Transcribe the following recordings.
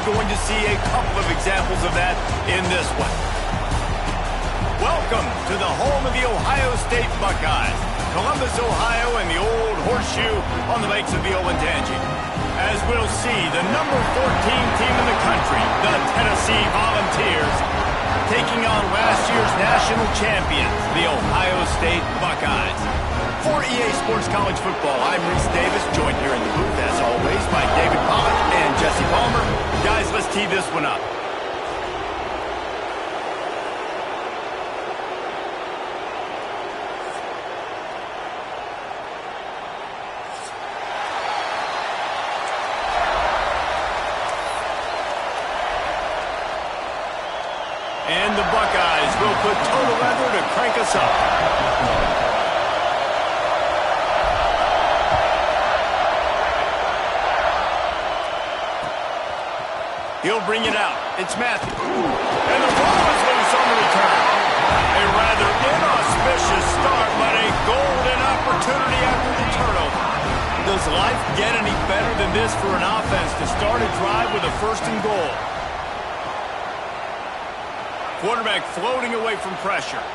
you're going to see a couple of examples of that in this one. Welcome to the home of the Ohio State Buckeyes, Columbus, Ohio, and the Old Horseshoe on the banks of the Olentangy. As we'll see, the number 14 team in the country, the Tennessee Volunteers, taking on last year's national champions, the Ohio State Buckeyes. For EA Sports College Football, I'm Reese Davis, joined here in the booth, as always, by David Pollack and Jesse Palmer. Guys, let's tee this one up. And the Buckeyes will put total leather to crank us up. He'll bring it out. It's Matthew. And the ball is loose on the return. A rather inauspicious start, but a golden opportunity after the turnover. Does life get any better than this for an offense to start a drive with a 1st and goal? Quarterback floating away from pressure.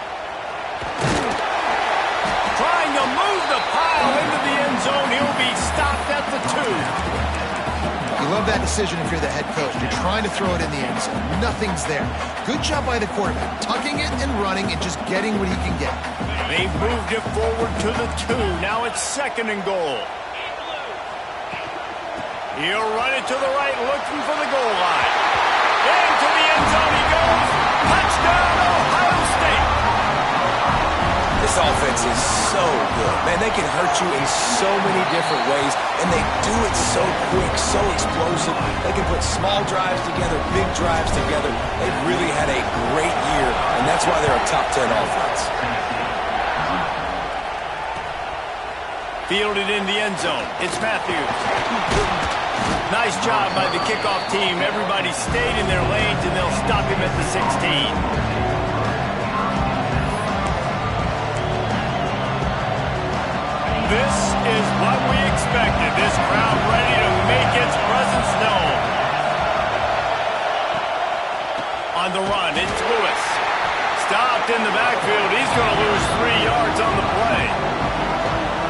Trying to move the pile into the end zone. He'll be stopped at the 2. You love that decision if you're the head coach. You're trying to throw it in the end zone. Nothing's there. Good job by the quarterback. Tucking it and running and just getting what he can get. They've moved it forward to the 2. Now it's 2nd and goal. He'll run it to the right, looking for the goal line. Into the end zone he goes. Touchdown, Ohio State. This offense is so good. Man, they can hurt you in so many different ways, and they do it so quick, so explosive. They can put small drives together, big drives together. They've really had a great year, and that's why they're a top 10 offense. Fielded in the end zone. It's Matthews. Nice job by the kickoff team. Everybody stayed in their lanes, and they'll stop him at the 16. This is what we expected. This crowd ready to make its presence known. On the run, it's Lewis. Stopped in the backfield. He's going to lose 3 yards on the play.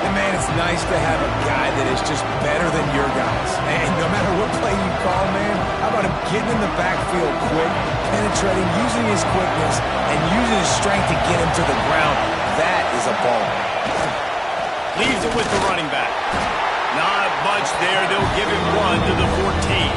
And man, it's nice to have a guy that is just better than your guys. And no matter what play you call, man, how about him getting in the backfield quick, penetrating, using his quickness, and using his strength to get him to the ground. That is a ball. Leaves it with the running back. Not much there. They'll give him 1 to the 14.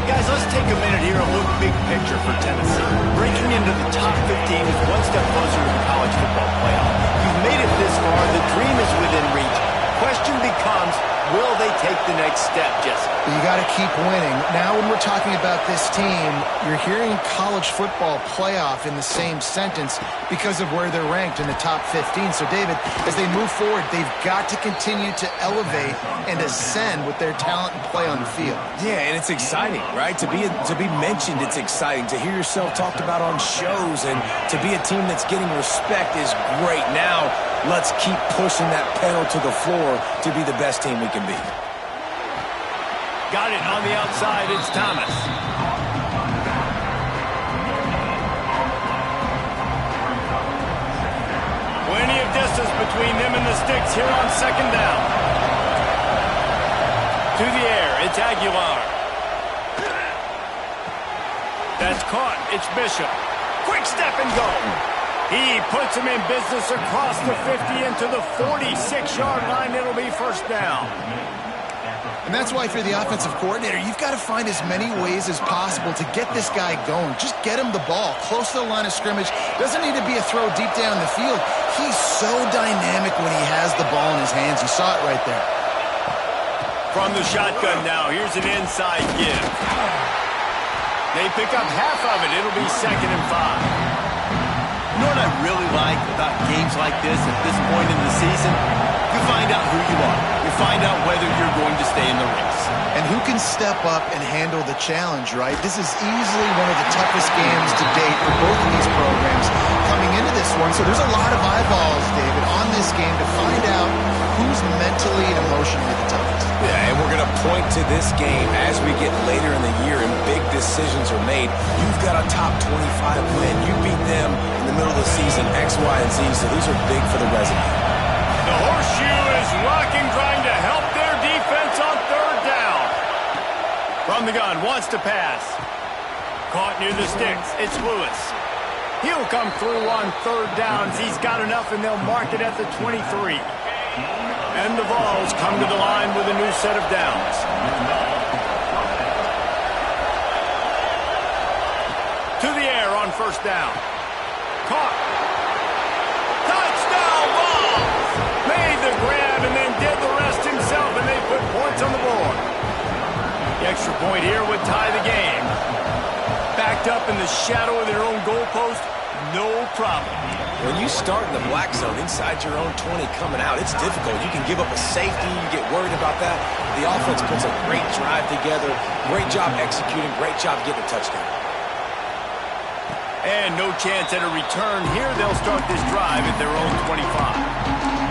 Guys, let's take a minute here and look big picture for Tennessee. Breaking into the top 15 is one step closer to the college football playoff. You've made it this far. The dream is within reach. Question becomes, will they take the next step, Jesse? You got to keep winning. Now when we're talking about this team, you're hearing college football playoff in the same sentence because of where they're ranked in the top 15. So, David, as they move forward, they've got to continue to elevate and ascend with their talent and play on the field. Yeah, and it's exciting, right? To be mentioned, it's exciting. To hear yourself talked about on shows and to be a team that's getting respect is great. Now, let's keep pushing that pedal to the floor to be the best team we can be. Got it on the outside. It's Thomas. Plenty of distance between them and the sticks here on 2nd down. To the air. It's Aguilar. That's caught. It's Bishop. Quick step and go. He puts him in business across the 50 into the 46-yard line. It'll be 1st down. And that's why, if you're the offensive coordinator, you've got to find as many ways as possible to get this guy going. Just get him the ball close to the line of scrimmage. Doesn't need to be a throw deep down the field. He's so dynamic when he has the ball in his hands. You saw it right there. From the shotgun now, here's an inside give. They pick up half of it. It'll be 2nd and 5. You know what I really like about games like this at this point in the season? You find out who you are. You find out whether you're going to stay in the race. And who can step up and handle the challenge, right? This is easily one of the toughest games to date for both of these programs coming into this one. So there's a lot of eyeballs, David, on this game to find out who's mentally and emotionally the toughest. Yeah, and we're going to point to this game as we get later in the year and big decisions are made, you've got a top 25 win. You beat them in the middle of the season, X, Y, and Z, so these are big for the resume. The horseshoe is rocking, trying to help their defense on third down. From the gun, wants to pass. Caught near the sticks. It's Lewis. He'll come through on third downs. He's got enough, and they'll mark it at the 23. And the Vols come to the line with a new set of downs. To the air on first down. Caught. Touchdown, Vols! Made the grab and then did the rest himself, and they put points on the board. The extra point here would tie the game. Backed up in the shadow of their own goalpost, no problem. When you start in the black zone inside your own 20 coming out, it's difficult. You can give up a safety. You get worried about that. The offense puts a great drive together. Great job executing. Great job getting a touchdown. And no chance at a return here. They'll start this drive at their own 25.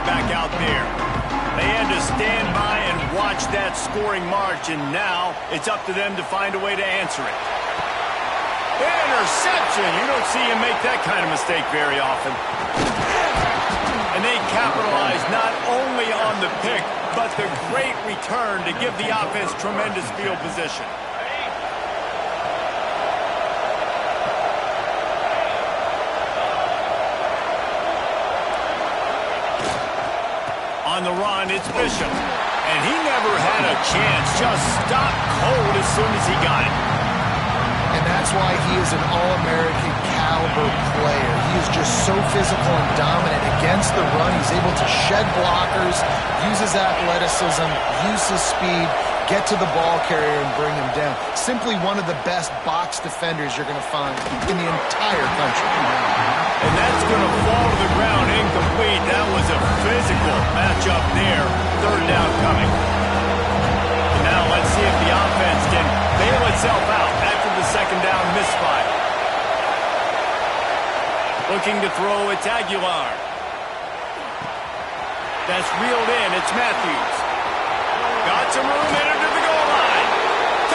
Back out there. They had to stand by and watch that scoring march, and now it's up to them to find a way to answer it. Interception! You don't see him make that kind of mistake very often. And they capitalize not only on the pick, but the great return to give the offense tremendous field position. On the run, it's Bishop. And he never had a chance. Just stopped cold as soon as he got it. And that's why he is an All-American caliber player. He is just so physical and dominant against the run. He's able to shed blockers, use his athleticism, use his speed, get to the ball carrier and bring him down. Simply one of the best box defenders you're going to find in the entire country. And that's going to fall to the ground incomplete. That was a physical matchup there. Third down coming. And now let's see if the offense can bail itself out after the second down misfire. Looking to throw, it's Aguilar. That's reeled in. It's Matthews. Got some room, headed to the goal line.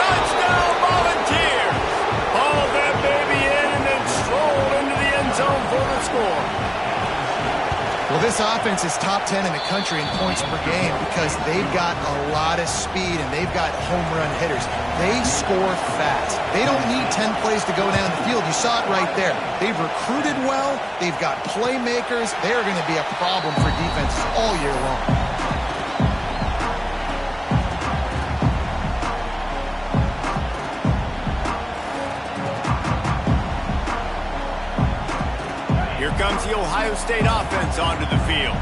Touchdown, Volunteers! Haul that baby in and then stroll into the end zone for the score. Well, this offense is top 10 in the country in points per game because they've got a lot of speed and they've got home run hitters. They score fast. They don't need 10 plays to go down the field. You saw it right there. They've recruited well. They've got playmakers. They are going to be a problem for defenses all year long. Comes the Ohio State offense onto the field.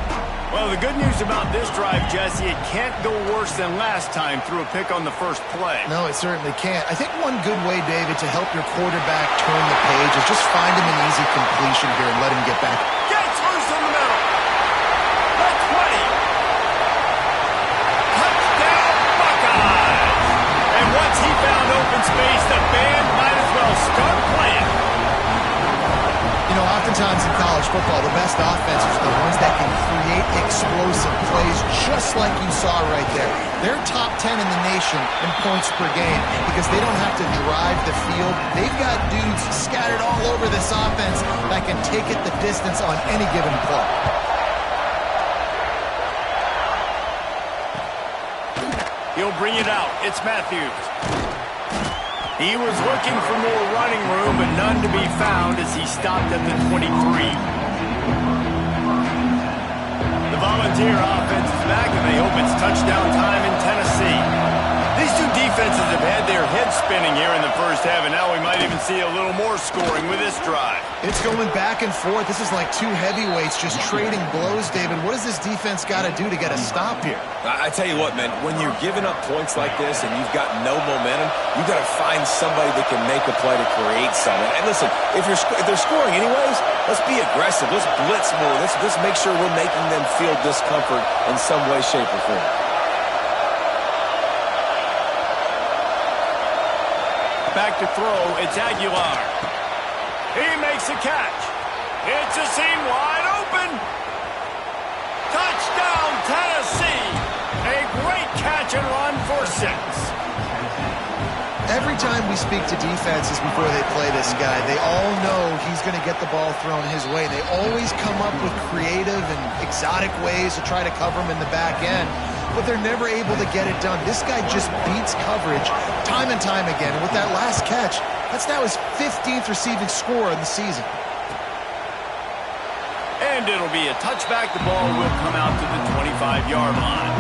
Well, the good news about this drive, Jesse, it can't go worse than last time through a pick on the first play. No, it certainly can't. I think one good way, David, to help your quarterback turn the page is just find him an easy completion here and let him get back. Gets loose in the middle. The 20. Touchdown, Buckeyes! And once he found open space, the band might as well start playing. You know, oftentimes in college football, the best offenses are the ones that can create explosive plays just like you saw right there. They're top 10 in the nation in points per game because they don't have to drive the field. They've got dudes scattered all over this offense that can take it the distance on any given play. He'll bring it out. It's Matthews. He was looking for more running room, but none to be found as he stopped at the 23. The Volunteer offense is back, and they hope it's touchdown time in Tennessee. These two defenses have had their heads spinning here in the first half, and now we might even see a little more scoring with this drive. It's going back and forth. This is like two heavyweights just trading blows, David. What does this defense got to do to get a stop here? I tell you what, man, when you're giving up points like this and you've got no momentum, you've got to find somebody that can make a play to create something. And listen, if they're scoring anyways, let's be aggressive. Let's blitz more. Let's make sure we're making them feel discomfort in some way, shape, or form. Back to throw, it's Aguilar. He makes a catch. It's a seam wide open. Touchdown, Tennessee. A great catch and run for 6. Every time we speak to defenses before they play this guy, they all know he's going to get the ball thrown his way. They always come up with creative and exotic ways to try to cover him in the back end, but they're never able to get it done. This guy just beats coverage time and time again. And with that last catch, that's now his 15th receiving score in the season. And it'll be a touchback. The ball will come out to the 25-yard line.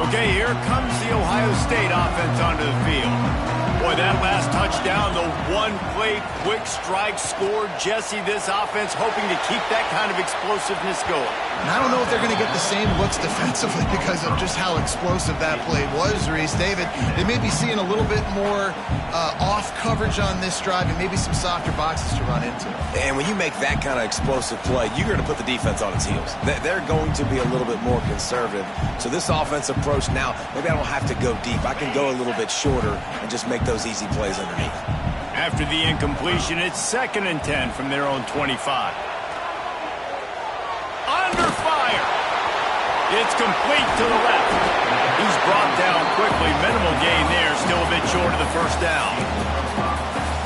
Okay, here comes the Ohio State offense onto the field. Boy, that last touchdown, the one-play quick strike score. Jesse, this offense hoping to keep that kind of explosiveness going. And I don't know if they're going to get the same looks defensively because of just how explosive that play was, Reese. David, they may be seeing a little bit more off coverage on this drive and maybe some softer boxes to run into. And when you make that kind of explosive play, you're going to put the defense on its heels. They're going to be a little bit more conservative. So this offense approach now, maybe I don't have to go deep. I can go a little bit shorter and just make those easy plays underneath. After the incompletion, it's 2nd and 10 from their own 25. Under fire. It's complete to the left. He's brought down quickly. Minimal gain there. Still a bit short of the first down.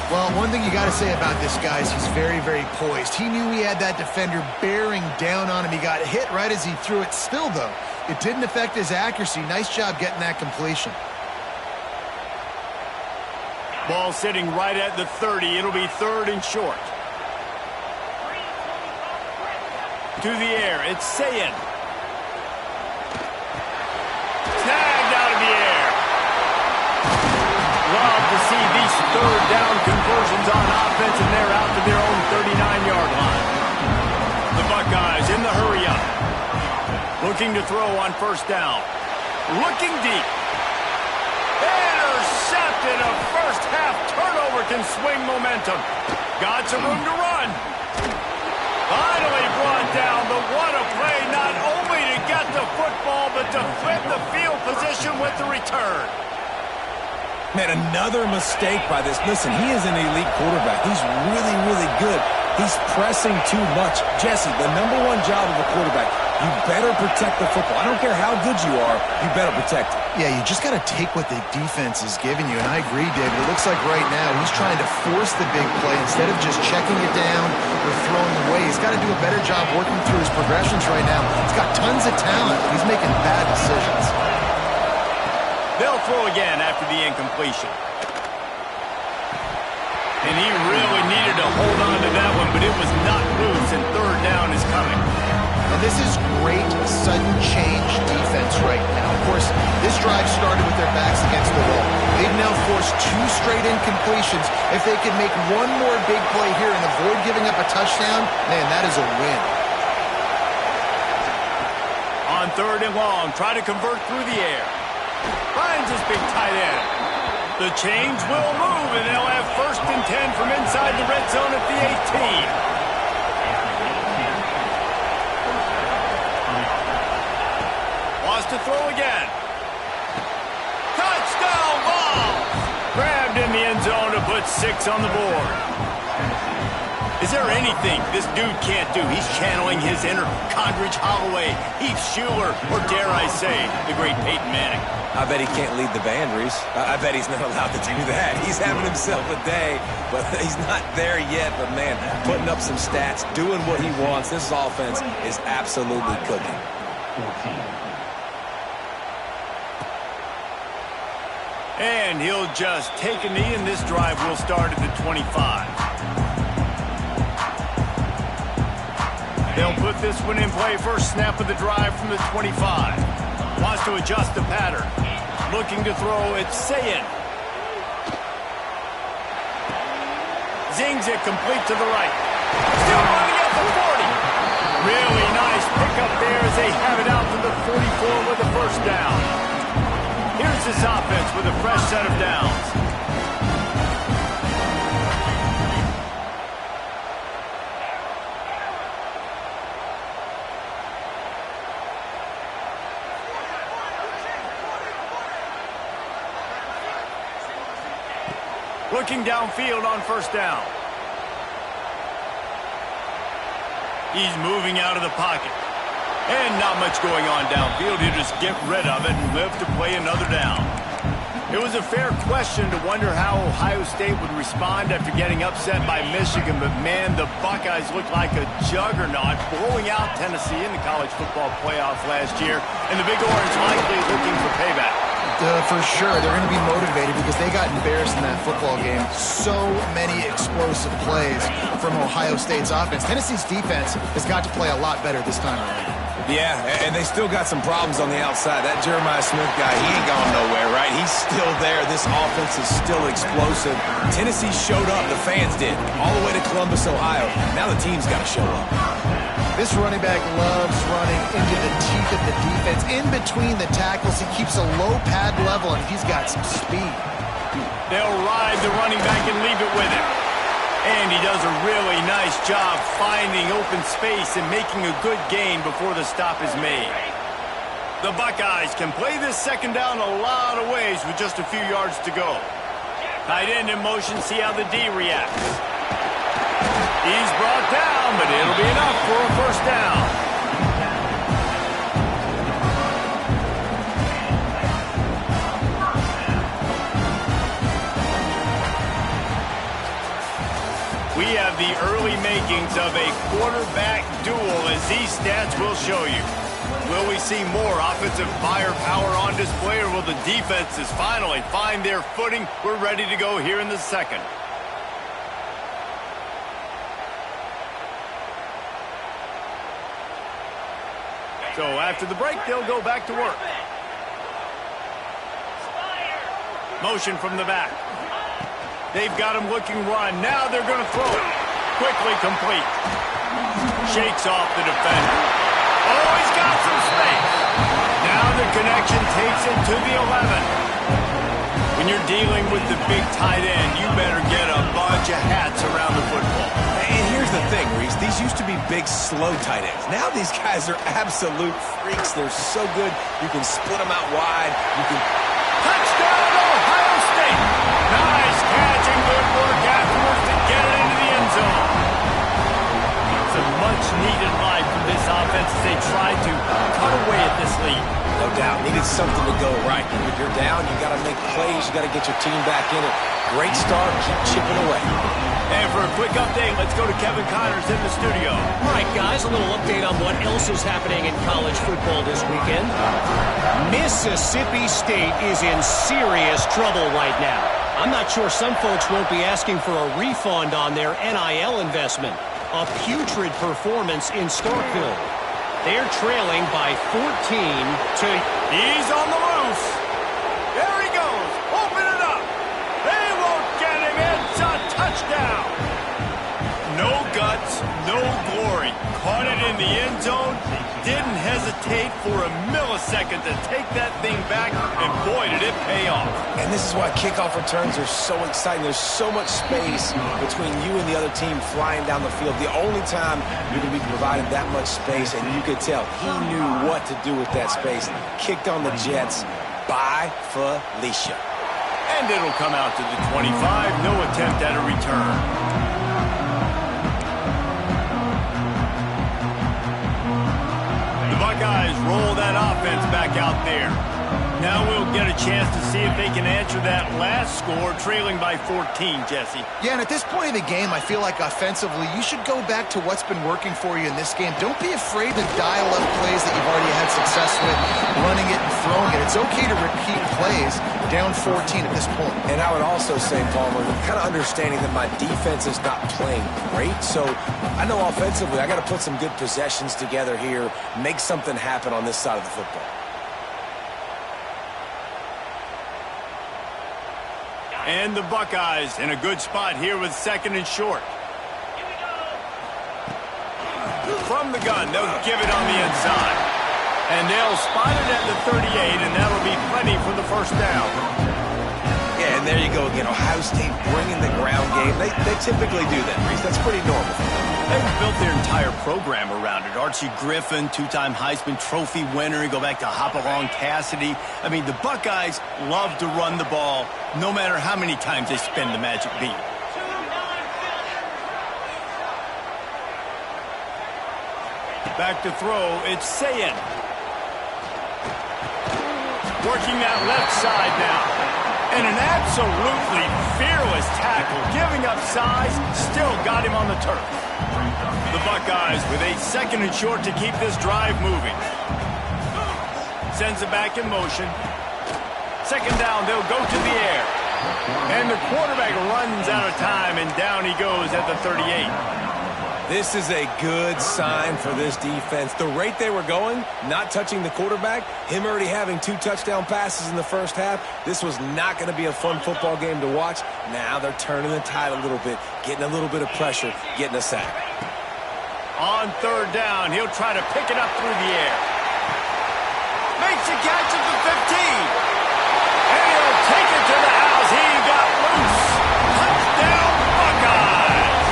Well, one thing you got to say about this guy is he's very, very poised. He knew he had that defender bearing down on him. He got hit right as he threw it. Still, though, it didn't affect his accuracy. Nice job getting that completion. Ball sitting right at the 30. It'll be 3rd and short. To the air. It's Sayin. Tagged out of the air. Love to see these 3rd down conversions on offense, and they're out to their own 39-yard line. The Buckeyes in the hurry up. Looking to throw on 1st down. Looking deep. Intercepted. A first-half turnover can swing momentum. Got some room to run. Finally brought down, but what a play, not only to get the football, but to flip the field position with the return. Man, another mistake by this. Listen, he is an elite quarterback. He's really, really good. He's pressing too much. Jesse, the #1 job of a quarterback, you better protect the football. I don't care how good you are, you better protect it. Yeah, you just got to take what the defense is giving you, and I agree, David. It looks like right now he's trying to force the big play instead of just checking it down or throwing away. He's got to do a better job working through his progressions right now. He's got tons of talent. He's making bad decisions. They'll throw again after the incompletion. And he really needed to hold on to that one, but it was not loose, and 3rd down is coming. And this is great sudden change defense right now. Of course, this drive started with their backs against the wall. They've now forced 2 straight incompletions. If they can make one more big play here and avoid giving up a touchdown, man, that is a win. On 3rd and long, try to convert through the air. Finds his big tight end. The chains will move, and they'll have 1st and 10 from inside the red zone at the 18. Wants to throw again. Touchdown ball! Grabbed in the end zone to put 6 on the board. Is there anything this dude can't do? He's channeling his inner Condridge Holloway, Heath Schuler, or dare I say, the great Peyton Manning. I bet he can't lead the band, Reese. I bet he's not allowed to do that. He's having himself a day, but he's not there yet. But, man, putting up some stats, doing what he wants. This offense is absolutely cooking. And he'll just take a knee, and this drive will start at the 25. They'll put this one in play first snap of the drive from the 25. Wants to adjust the pattern. Looking to throw, it's Sayin. Zings it complete to the right. Still running at the 40. Really nice pickup there as they have it out to the 44 with a first down. Here's this offense with a fresh set of downs. Looking downfield on first down. He's moving out of the pocket. And not much going on downfield. He'll just get rid of it and live to play another down. It was a fair question to wonder how Ohio State would respond after getting upset by Michigan, but man, the Buckeyes look like a juggernaut, blowing out Tennessee in the college football playoff last year, and the Big Orange likely looking for payback. For sure, they're going to be motivated because they got embarrassed in that football game. So many explosive plays from Ohio State's offense. Tennessee's defense has got to play a lot better this time around. Yeah, and they still got some problems on the outside. That Jeremiah Smith guy, he ain't gone nowhere, right? He's still there. This offense is still explosive. Tennessee showed up. The fans did. All the way to Columbus, Ohio. Now the team's got to show up. This running back loves running into the teeth of the defense. In between the tackles, he keeps a low pad level, and he's got some speed. They'll ride the running back and leave it with him. And he does a really nice job finding open space and making a good gain before the stop is made. The Buckeyes can play this second down a lot of ways with just a few yards to go. Tight end in motion, see how the D reacts. He's brought down, but it'll be enough for a first down. We have the early makings of a quarterback duel, as these stats will show you. Will we see more offensive firepower on display, or will the defenses finally find their footing? We're ready to go here in the second. So after the break, they'll go back to work. Motion from the back. They've got him looking run. Now they're going to throw it. Quickly complete. Shakes off the defender. Oh, he's got some space. Now the connection takes him to the 11. When you're dealing with the big tight end, you better get a bunch of hats around the football. And here's the thing, Reese. These used to be big, slow tight ends. Now these guys are absolute freaks. They're so good. You can split them out wide. You can... Touchdown, Ohio State. Nice catch and good work afterwards to get it into the end zone. It's a much-needed life from this offense as they try to cut away at this lead. No doubt. Needed something to go right. If you're down, you got to make plays. You got to get your team back in it. Great start. Keep chipping away. And for a quick update, let's go to Kevin Connors in the studio. All right, guys, a little update on what else is happening in college football this weekend. Mississippi State is in serious trouble right now. I'm not sure some folks won't be asking for a refund on their NIL investment. A putrid performance in Starkville. They're trailing by 14 to... He's on the loose. There he goes. Open it up. They won't get him. It's a touchdown. No guts, no glory. Caught it in the end zone. Didn't hesitate for a millisecond to take that thing back, and boy, did it pay off. And this is why kickoff returns are so exciting. There's so much space between you and the other team flying down the field. The only time you're going to be provided that much space, and you could tell he knew what to do with that space. Kicked on the Jets. Bye, Felicia. And it'll come out to the 25. No attempt at a return. Buckeyes roll that offense back out there. Now we'll get a chance to see if they can answer that last score, trailing by 14, Jesse. Yeah, and at this point of the game, I feel like offensively, you should go back to what's been working for you in this game. Don't be afraid to dial up plays that you've already had success with, running it and throwing it. It's okay to repeat plays down 14 at this point. And I would also say, Palmer, kind of understanding that my defense is not playing great, so I know offensively I got to put some good possessions together here, make something happen on this side of the football. And the Buckeyes in a good spot here with 2nd and short. From the gun, they'll give it on the inside. And they'll spot it at the 38, and that'll be plenty for the first down. Yeah, and there you go again. Ohio State bringing the ground game. They typically do that, Reese. That's pretty normal. They've built their entire program around it. Archie Griffin, 2-time Heisman Trophy winner. You go back to Hopalong Cassidy. I mean, the Buckeyes love to run the ball, no matter how many times they spin the magic beat. Back to throw, it's Sayin. Working that left side now. And an absolutely fearless tackle, giving up size, still got him on the turf. The Buckeyes with a 2nd and short to keep this drive moving. Sends it back in motion. 2nd down, they'll go to the air. And the quarterback runs out of time, and down he goes at the 38. This is a good sign for this defense. The rate they were going, not touching the quarterback, him already having 2 touchdown passes in the first half, this was not going to be a fun football game to watch. Now they're turning the tide a little bit, getting a little bit of pressure, getting a sack. On 3rd down, he'll try to pick it up through the air. Makes a catch at the 15. And he'll take it to the house. He got loose. Touchdown, Buckeyes.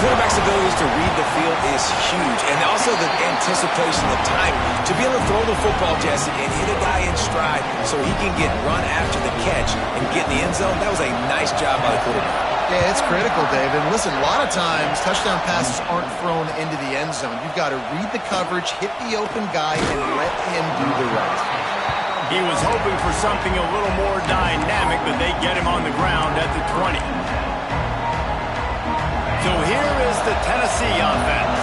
Quarterback's abilities to read the field is huge, and also the anticipation, the time to be able to throw the football, Jesse, and hit a guy in stride so he can get run after the catch and get in the end zone. That was a nice job by the quarterback. Yeah, it's critical, David. Listen, a lot of times touchdown passes aren't thrown into the end zone. You've got to read the coverage, hit the open guy, and let him do the rest. He was hoping for something a little more dynamic, but they get him on the ground at the 20. So here is the Tennessee offense.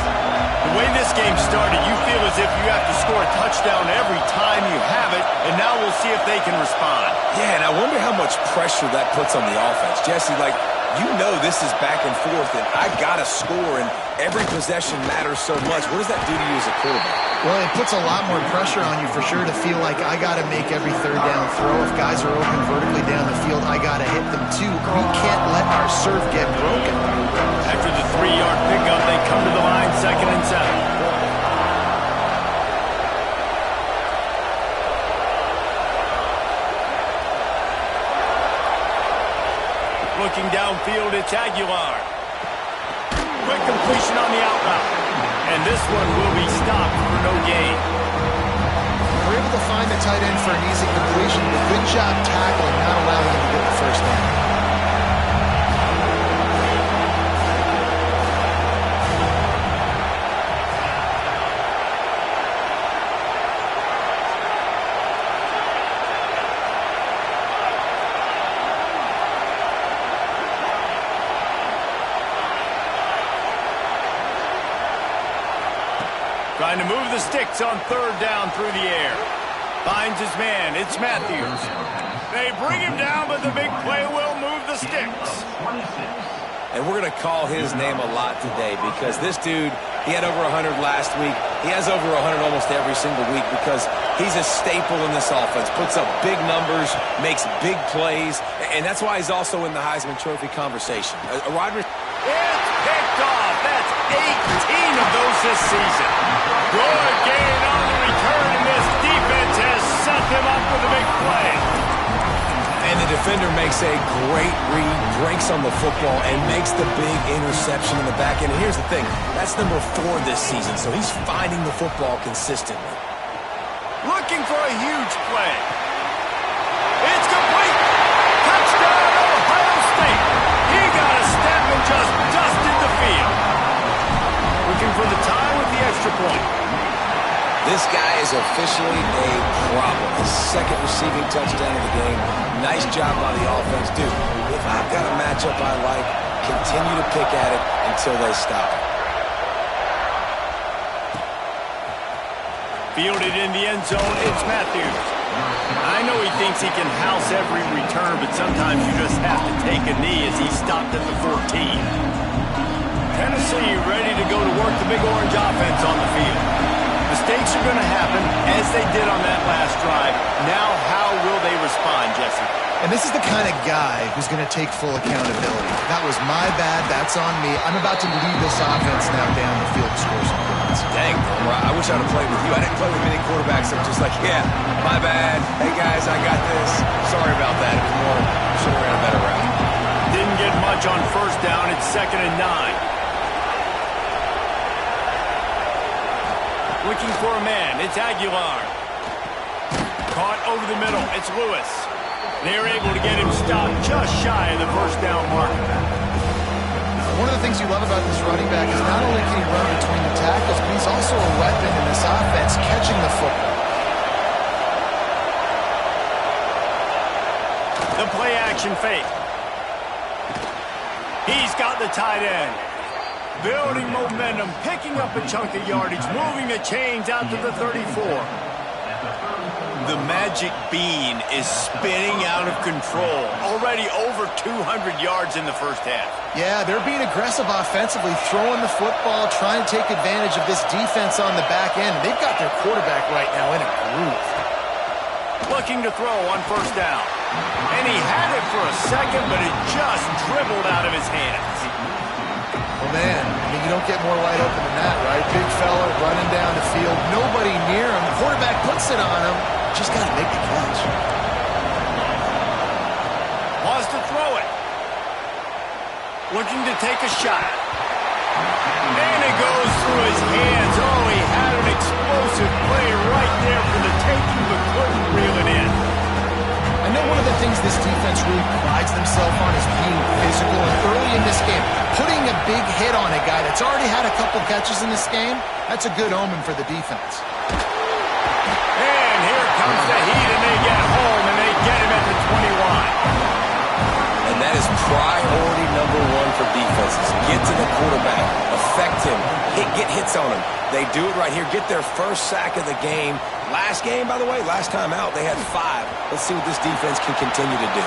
The way this game started, you feel as if you have to score a touchdown every time you have it, and now we'll see if they can respond. Yeah, and I wonder how much pressure that puts on the offense. Jesse, like, you know this is back and forth, and I got to score, and every possession matters so much. What does that do to you as a quarterback? Well, it puts a lot more pressure on you for sure to feel like I got to make every 3rd down throw. If guys are open vertically down the field, I got to hit them too. We can't let our serve get broken. After the 3-yard pickup, they come to the line, 2nd and 7. Looking downfield, it's Aguilar. Quick completion on the out route. And this one will be stopped for no gain. We're able to find the tight end for an easy completion, but good job tackling, not allowing him to get the first down. Trying to move the sticks on 3rd down through the air. Finds his man. It's Matthews. They bring him down, but the big play will move the sticks. And we're going to call his name a lot today because this dude, he had over 100 last week. He has over 100 almost every single week because he's a staple in this offense. Puts up big numbers, makes big plays, and that's why he's also in the Heisman Trophy conversation. It's picked off. That's 18 of those this season. Good gain on the return, and this defense has set them up with a big play. And the defender makes a great read, breaks on the football, and makes the big interception in the back end. And here's the thing, that's number 4 this season, so he's finding the football consistently. Looking for a huge play. It's complete. Touchdown, Ohio State. He got a step and just dusted the field. Looking for the tie with the extra point. This guy is officially a problem. His second receiving touchdown of the game. Nice job by the offense. Dude, if I've got a matchup I like, continue to pick at it until they stop it. Fielded in the end zone, it's Matthews. I know he thinks he can house every return, but sometimes you just have to take a knee as he stopped at the 14. Tennessee ready to go to work the Big Orange offense on the field. Mistakes are going to happen, as they did on that last drive. Now, how will they respond, Jesse? And this is the kind of guy who's going to take full accountability. That was my bad. That's on me. I'm about to lead this offense now down the field to score some points. Dang, Boomer, I wish I'd have played with you. I didn't play with many quarterbacks that were just like, yeah, my bad. Hey, guys, I got this. Sorry about that. It was more, should have ran a better route. Didn't get much on first down. It's 2nd and 9. Looking for a man. It's Aguilar. Caught over the middle. It's Lewis. They're able to get him stopped just shy of the first down mark. One of the things you love about this running back is not only can he run between the tackles, but he's also a weapon in this offense, catching the football. The play action fake. He's got the tight end. Building momentum, picking up a chunk of yardage, moving the chains out to the 34. The magic bean is spinning out of control. Already over 200 yards in the first half. Yeah, they're being aggressive offensively, throwing the football, trying to take advantage of this defense on the back end. They've got their quarterback right now in a groove. Looking to throw on first down. And he had it for a second, but it just dribbled out of his hands. Oh, man, I mean, you don't get more wide open than that, right? Big fella running down the field, nobody near him. Quarterback puts it on him. Just got to make the catch. Wants to throw it. Looking to take a shot. And it goes through his hands. Oh, he had an explosive play right there for the taking, but couldn't reel it in. I know one of the things this defense really prides themselves on is being physical. And early in this game, putting a big hit on a guy that's already had a couple catches in this game, that's a good omen for the defense. And here comes the heat, and they get home, and they get him at the 21. And that is priority number one for defenses. Get to the quarterback, affect him, get hits on him. They do it right here, get their first sack of the game. Last game, by the way, last time out, they had 5. Let's see what this defense can continue to do.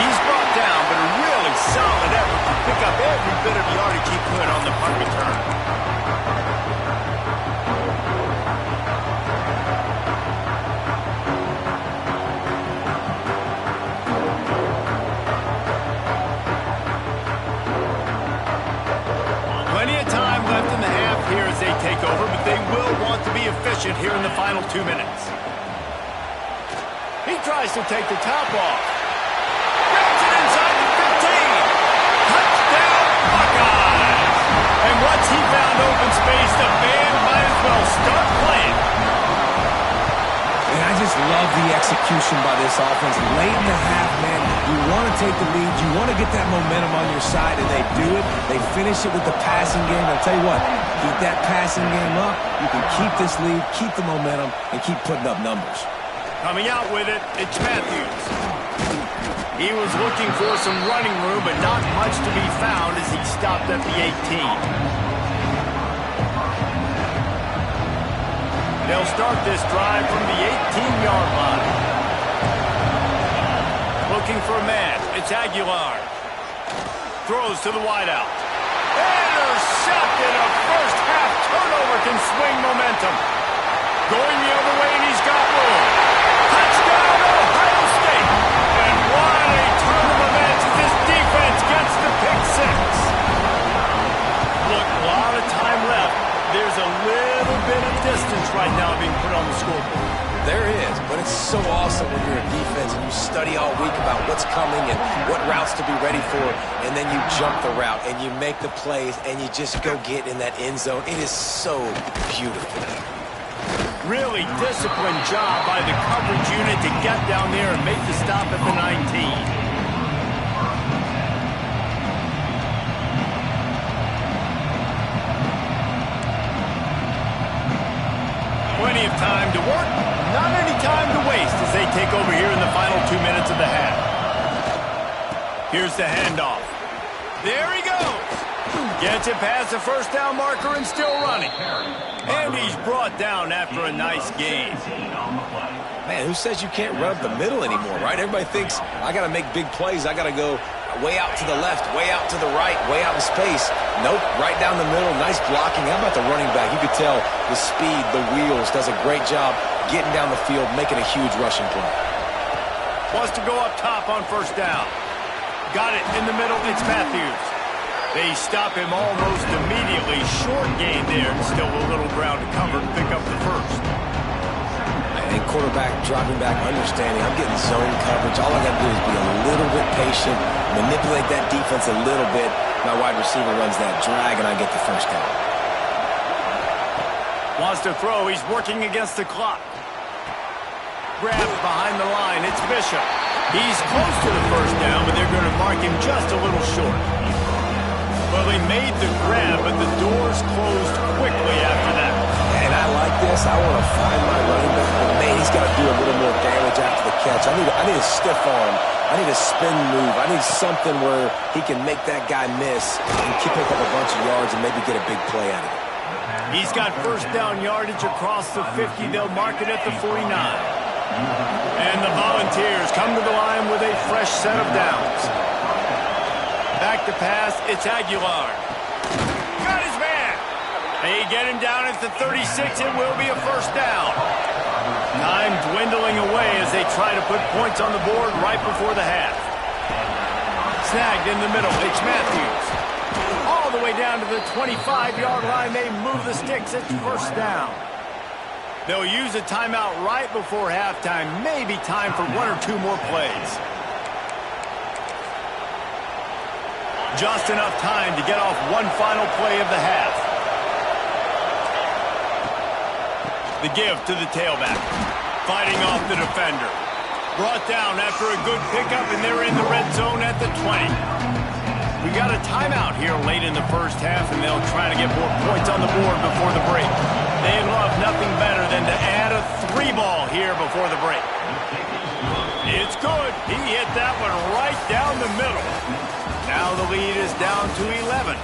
He's brought down, but a really solid effort to pick up every bit of yardage he could on the punt return. Plenty of time left in the half here as they take over, but they will want to be efficient here in the final 2 minutes. He tries to take the top off. Grabs it inside the 15. Touchdown, Buckeyes! And once he found open space, the band might as well start playing. And I just love the execution by this offense. Late in the half, man, you want to take the lead. You want to get that momentum on your side, and they do it. They finish it with the passing game. I'll tell you what, keep that passing game up. You can keep this lead, keep the momentum, and keep putting up numbers. Coming out with it, it's Matthews. He was looking for some running room, but not much to be found as he stopped at the 18. They'll start this drive from the 18-yard line. Looking for a man. It's Aguilar. Throws to the wideout. Intercepted. A first-half turnover can swing momentum. Going the other way, and he's got room. Touchdown, Ohio State. And what a turn of events as this defense gets the pick 6. Look, a lot of time left. There's a little bit of distance right now being put on the scoreboard. There is, but it's so awesome when you're a defense and you study all week about what's coming and what routes to be ready for, and then you jump the route and you make the plays and you just go get in that end zone. It is so beautiful. Really disciplined job by the coverage unit to get down there and make the stop at the 19. Plenty of time to work, not any time to waste as they take over here in the final 2 minutes of the half. Here's the handoff. There he goes. Gets it past the first down marker and still running. And he's brought down after a nice gain. Man, who says you can't run up the middle anymore, right? Everybody thinks, I got to make big plays. I got to go way out to the left, way out to the right, way out in space. Nope, right down the middle. Nice blocking. How about the running back? You could tell the speed, the wheels, does a great job getting down the field, making a huge rushing play. Wants to go up top on first down. Got it in the middle. It's Matthews. They stop him almost immediately. Short gain there. Still a little ground to cover to pick up the first. And quarterback dropping back, understanding I'm getting zone coverage. All I got to do is be a little bit patient, manipulate that defense a little bit. My wide receiver runs that drag, and I get the first down. Wants to throw. He's working against the clock. Grabbed behind the line. It's Bishop. He's close to the first down, but they're going to mark him just a little short. Well, he made the grab, but the doors closed quickly after that. And I like this. I want to find my running back, but man, he's got to do a little more damage after the catch. I need a stiff arm. I need a spin move. I need something where he can make that guy miss and pick up a bunch of yards and maybe get a big play out of it. He's got first down yardage across the 50. They'll mark it at the 49. And the Volunteers come to the line with a fresh set of downs. Back to pass, it's Aguilar. Got his man. They get him down at the 36. It will be a first down. Time dwindling away as they try to put points on the board right before the half. Snagged in the middle, it's Matthews. All the way down to the 25-yard line. They move the sticks. It's first down. They'll use a timeout right before halftime. Maybe time for one or two more plays. Just enough time to get off one final play of the half. The give to the tailback. Fighting off the defender. Brought down after a good pickup, and they're in the red zone at the 20. We got a timeout here late in the first half, and they'll try to get more points on the board before the break. They love nothing better than to add a 3-ball here before the break. It's good. He hit that one right down the middle. Now the lead is down to 11.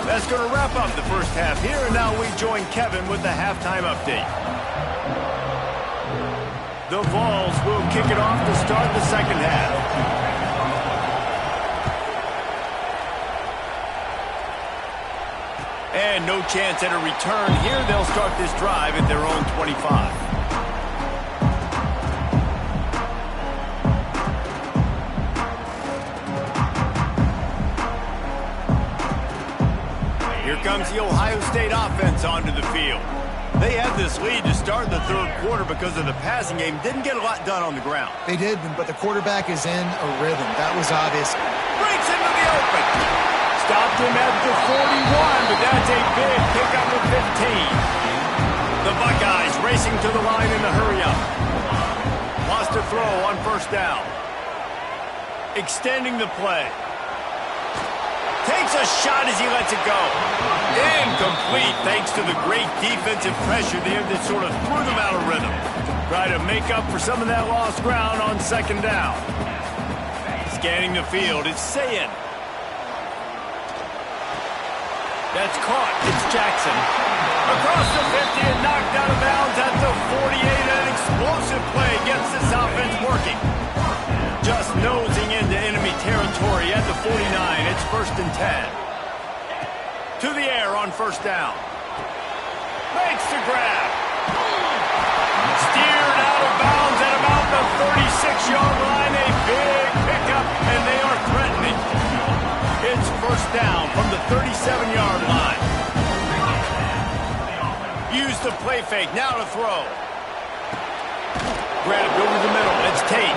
That's going to wrap up the first half here, and now we join Kevin with the halftime update. The Vols will kick it off to start the second half. And no chance at a return here. They'll start this drive at their own 25. Here comes the Ohio State offense onto the field. They had this lead to start the third quarter because of the passing game. Didn't get a lot done on the ground. They did, but the quarterback is in a rhythm. That was obvious. Breaks into the open. Stopped him at the 41, but that's a big pickup of 15. The Buckeyes racing to the line in the hurry-up. Wants to throw on first down. Extending the play. Takes a shot as he lets it go. Incomplete thanks to the great defensive pressure there that sort of threw them out of rhythm. Try to make up for some of that lost ground on second down. Scanning the field, it's Sayin. That's caught. It's Jackson. Across the 50 and knocked out of bounds at the 48. An explosive play gets this offense working. Just nosing into enemy territory at the 49. It's first and 10. To the air on first down. Makes the grab. Steered out of bounds at about the 36-yard line. A big pickup, and they are threatening. It's first down from the 37-yard line. Use the play fake. Now to throw. Grabbed over the middle. It's Tate.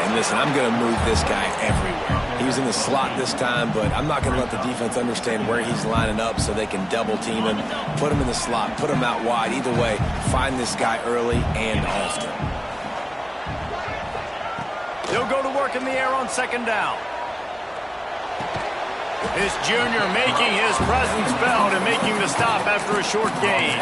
And listen, I'm going to move this guy everywhere. He was in the slot this time, but I'm not going to let the defense understand where he's lining up so they can double team him, put him in the slot, put him out wide. Either way, find this guy early and often. They'll go to work in the air on second down. This junior making his presence felt and making the stop after a short gain.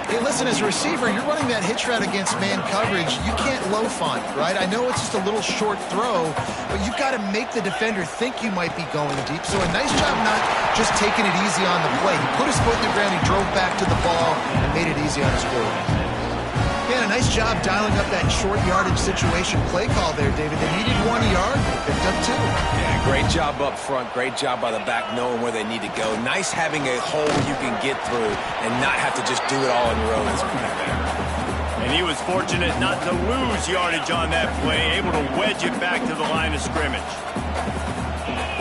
Hey, listen, as a receiver, you're running that hitch route against man coverage. You can't loaf on it, right? I know it's just a little short throw, but you've got to make the defender think you might be going deep. So a nice job not just taking it easy on the play. He put his foot in the ground, he drove back to the ball, and made it easy on his quarterback. Yeah, a nice job dialing up that short yardage situation play call there, David. They needed 1 yard, they picked up 2. Yeah, great job up front. Great job by the back knowing where they need to go. Nice having a hole you can get through and not have to just do it all on your own as a there. And he was fortunate not to lose yardage on that play, able to wedge it back to the line of scrimmage.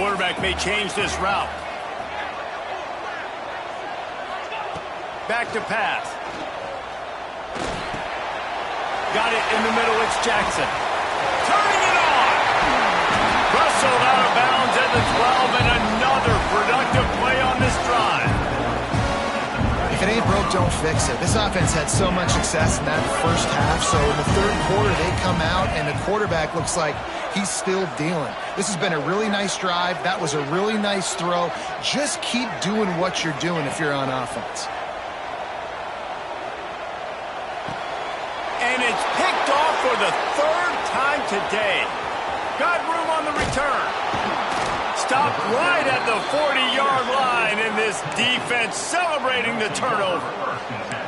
Quarterback may change this route. Back to pass. Got it in the middle, it's Jackson. Turning it on! Russell out of bounds at the 12, and another productive play on this drive. If it ain't broke, don't fix it. This offense had so much success in that first half, so in the third quarter they come out, and the quarterback looks like he's still dealing. This has been a really nice drive. That was a really nice throw. Just keep doing what you're doing if you're on offense. And it's picked off for the third time today. Got room on the return. Stopped right at the 40-yard line, and this defense celebrating the turnover.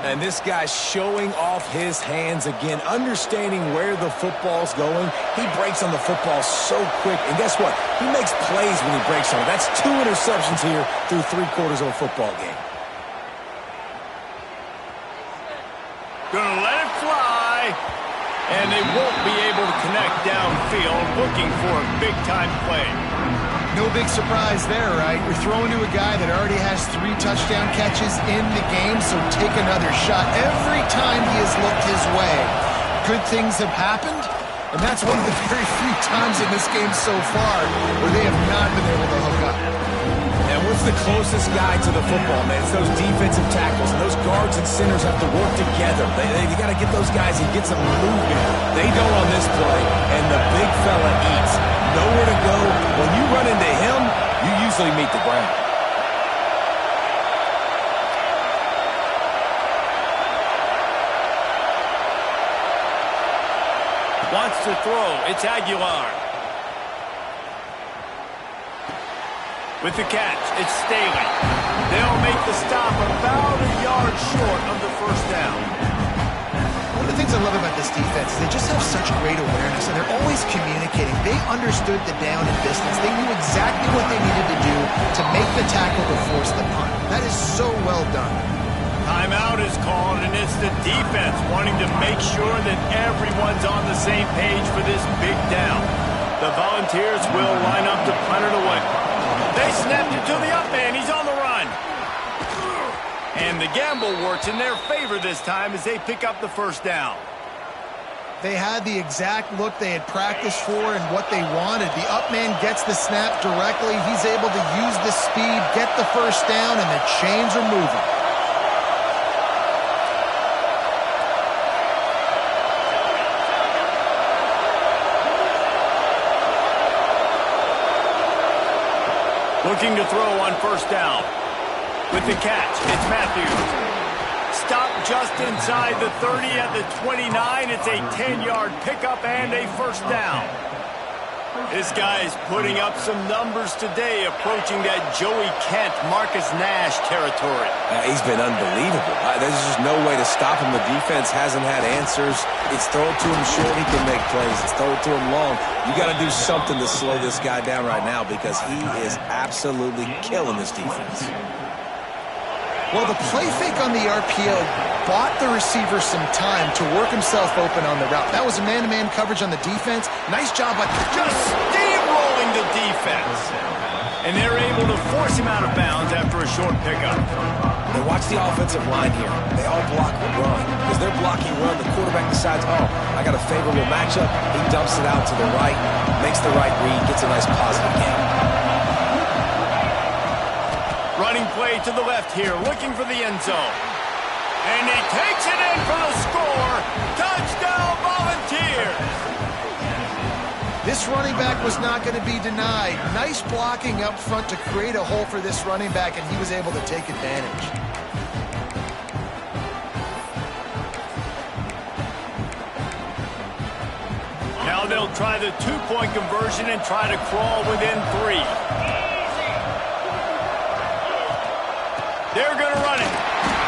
And this guy's showing off his hands again, understanding where the football's going. He breaks on the football so quick, and guess what? He makes plays when he breaks on it. That's 2 interceptions here through 3 quarters of a football game. Gonna let it fly, and they won't be able to connect downfield, looking for a big-time play. No big surprise there, right? You're throwing to a guy that already has 3 touchdown catches in the game, so take another shot. Every time he has looked his way, good things have happened, and that's one of the very few times in this game so far where they have not been able to hook up. And what's the closest guy to the football, man? It's those defensive tackles, and those guards and centers have to work together. They got to get those guys and get some movement. They don't on this play, and the big fella eats. Nowhere to go. When you run into him, you usually meet the ground. Wants to throw. It's Aguilar. With the catch, it's Staley. They'll make the stop about a yard short of the first down. One of the things I love about this defense is they just have such great awareness, and they're always communicating. They understood the down and distance. They knew exactly what they needed to do to make the tackle to force the punt. That is so well done. Timeout is called, and it's the defense wanting to make sure that everyone's on the same page for this big down. The Volunteers will line up to punt it away. They snapped it to the up man. He's on the run. And the gamble works in their favor this time as they pick up the first down. They had the exact look they had practiced for and what they wanted. The up man gets the snap directly. He's able to use the speed, get the first down, and the chains are moving. Looking to throw on first down. With the catch, it's Matthews. Stopped just inside the 30 at the 29. It's a 10-yard pickup and a first down. This guy's putting up some numbers today, approaching that Joey Kent, Marcus Nash territory. He's been unbelievable. There's just no way to stop him. The defense hasn't had answers. It's throw it to him short, he can make plays. It's throw it to him long. You got to do something to slow this guy down right now because he is absolutely killing this defense. Well, the play fake on the RPO bought the receiver some time to work himself open on the route. That was a man-to-man coverage on the defense. Nice job by just steamrolling the defense. And they're able to force him out of bounds after a short pickup. Now watch the offensive line here. They all block the run. As they're blocking run, the quarterback decides, oh, I got a favorable matchup. He dumps it out to the right, makes the right read, gets a nice positive gain. Running play to the left here, looking for the end zone. And he takes it in for the score. Touchdown, Volunteers! This this running back was not going to be denied. Nice blocking up front to create a hole for this running back, and he was able to take advantage. Now they'll try the two-point conversion and try to crawl within 3. They're going to run it.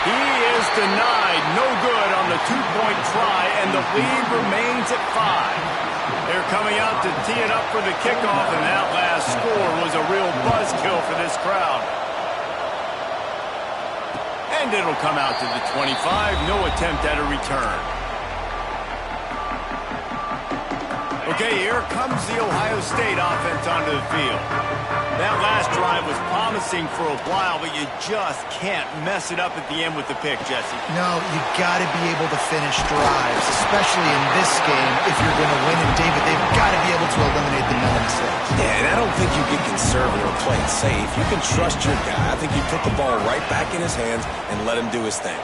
He is denied. No good on the two-point try, and the lead remains at 5. They're coming out to tee it up for the kickoff, and that last score was a real buzzkill for this crowd. And it'll come out to the 25. No attempt at a return. Okay, here comes the Ohio State offense onto the field. That last drive was promising for a while, but you just can't mess it up at the end with the pick, Jesse. No, you got to be able to finish drives, especially in this game if you're going to win. And David, they've got to be able to eliminate the mental mistakes. Yeah, and I don't think you get conservative or play it safe. You can trust your guy. I think you put the ball right back in his hands and let him do his thing.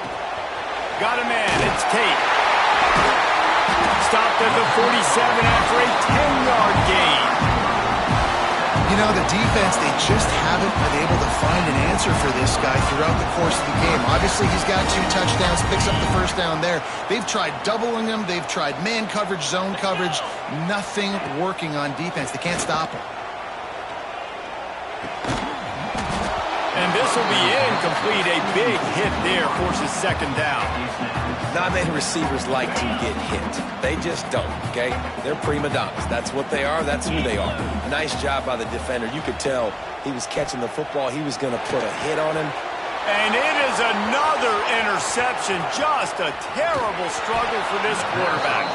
Got a man. It's Tate. Stopped at the 47 after a 10-yard gain. You know, the defense, they just haven't been able to find an answer for this guy throughout the course of the game. Obviously, he's got 2 touchdowns, picks up the first down there. They've tried doubling him. They've tried man coverage, zone coverage. Nothing working on defense. They can't stop him. And this will be incomplete. A big hit there forces second down. Not many receivers like to get hit. They just don't, okay? They're prima donnas. That's what they are. That's who they are. Nice job by the defender. You could tell he was catching the football. He was going to put a hit on him. And it is another interception. Just a terrible struggle for this quarterback.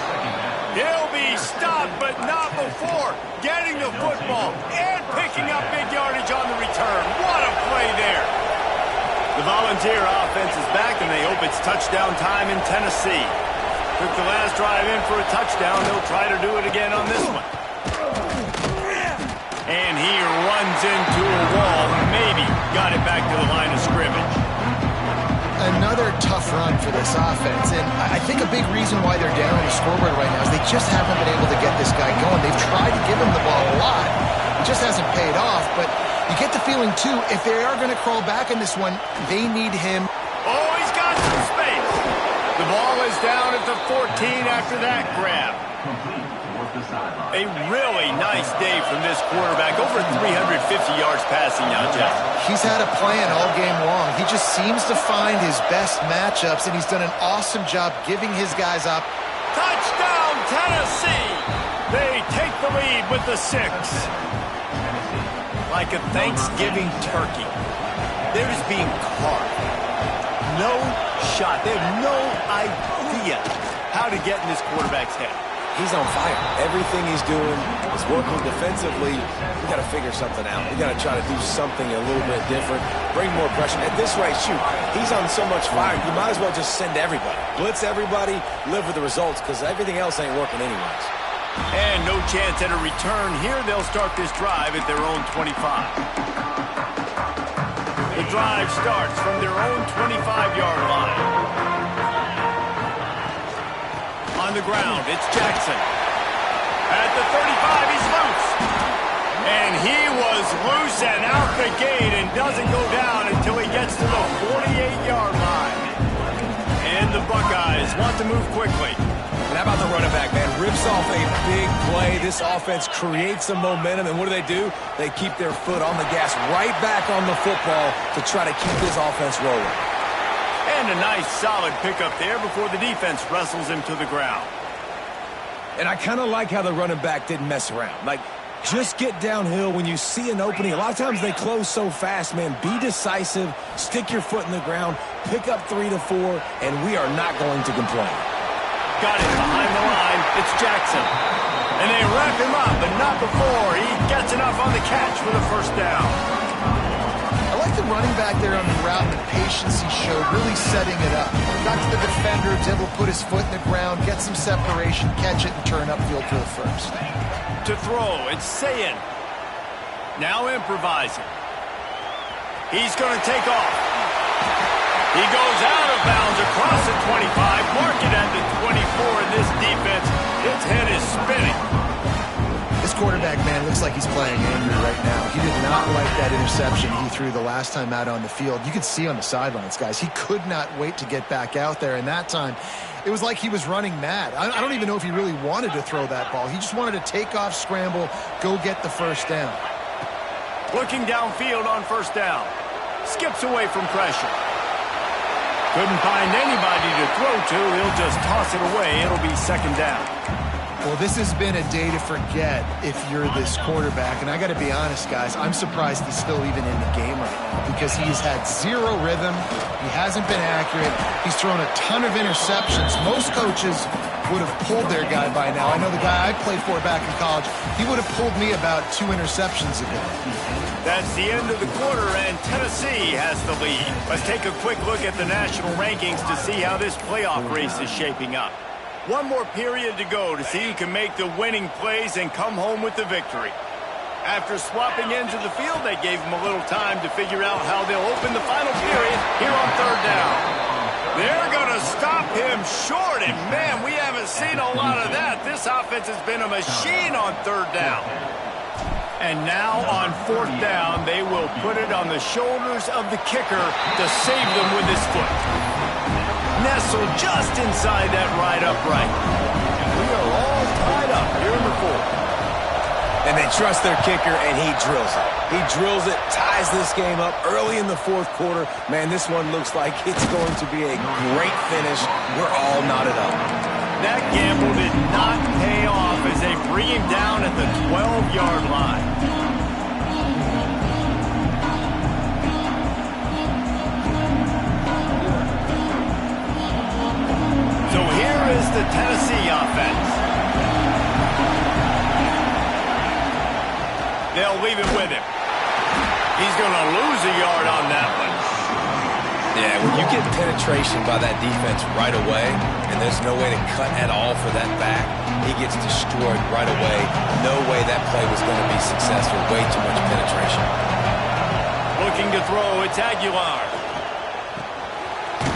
He'll be stopped, but not before getting the football and picking up big yardage on the return. What a play there. The Volunteer offense is back, and they hope it's touchdown time in Tennessee. Took the last drive in for a touchdown. They'll try to do it again on this one. And he runs into a wall. Maybe got it back to the line of scrimmage. Another tough run for this offense, and I think a big reason why they're down on the scoreboard right now is they just haven't been able to get this guy going. They've tried to give him the ball a lot. It just hasn't paid off, but you get the feeling, too, if they are going to crawl back in this one, they need him. Oh, he's got some space. The ball is down at the 14 after that grab. A really nice day from this quarterback. Over 350 yards passing now, Jeff. He's had a plan all game long. He just seems to find his best matchups, and he's done an awesome job giving his guys up. Touchdown, Tennessee! They take the lead with the 6. Like a Thanksgiving turkey. They're just being carved. No shot. They have no idea how to get in this quarterback's head. He's on fire. Everything he's doing is working defensively. We got to figure something out. We got to try to do something a little bit different. Bring more pressure. At this rate, shoot, he's on so much fire. You might as well just send everybody. Blitz everybody, live with the results, because everything else ain't working anyways. And no chance at a return here. They'll start this drive at their own 25. The drive starts from their own 25-yard line. On the ground, it's Jackson. At the 35, he's loose. And he was loose and out the gate and doesn't go down until he gets to the 48-yard line. And the Buckeyes want to move quickly. And how about the running back, man? Rips off a big play. This offense creates some momentum, and what do? They keep their foot on the gas right back on the football to try to keep this offense rolling. And a nice, solid pickup there before the defense wrestles him to the ground. And I kind of like how the running back didn't mess around. Like, just get downhill when you see an opening. A lot of times they close so fast, man. Be decisive, stick your foot in the ground, pick up 3 to 4, and we are not going to complain. Got it behind the line. It's Jackson. And they wrap him up, but not before he gets enough on the catch for the first down. I like the running back there on the route and the patience he showed, really setting it up. Got to the defender, was able to put his foot in the ground, get some separation, catch it, and turn upfield for the first. To throw, it's Sayin. Now improvising. He's going to take off. He goes out of bounds across the 25, mark it at the 24, and this defense, its head is spinning. This quarterback, man, looks like he's playing angry right now. He did not like that interception he threw the last time out on the field. You could see on the sidelines, guys, he could not wait to get back out there. And that time, it was like he was running mad. I don't even know if he really wanted to throw that ball. He just wanted to take off, scramble, go get the first down. Looking downfield on first down. Skips away from pressure. Couldn't find anybody to throw to. He'll just toss it away. It'll be second down. Well, this has been a day to forget if you're this quarterback. And I got to be honest, guys, I'm surprised he's still even in the game right now because he's had zero rhythm. He hasn't been accurate. He's thrown a ton of interceptions. Most coaches would have pulled their guy by now. I know the guy I played for back in college, he would have pulled me about 2 interceptions ago. That's the end of the quarter, and Tennessee has the lead. Let's take a quick look at the national rankings to see how this playoff race is shaping up. One more period to go to see who can make the winning plays and come home with the victory. After swapping ends of the field, they gave him a little time to figure out how they'll open the final period here on third down. They're going to stop him short, and man, we haven't seen a lot of that. This offense has been a machine on third down. And now on fourth down, they will put it on the shoulders of the kicker to save them with his foot. Nestled just inside that right upright. And we are all tied up here in the fourth. And they trust their kicker, and he drills it. He drills it, ties this game up early in the fourth quarter. Man, this one looks like it's going to be a great finish. We're all knotted up. That gamble did not pay off as they bring him down at the 12-yard line. So here is the Tennessee offense. They'll leave it with him. He's going to lose a yard on that one. Yeah, when you get penetration by that defense right away, and there's no way to cut at all for that back, he gets destroyed right away. No way that play was going to be successful. Way too much penetration. Looking to throw, it's Aguilar.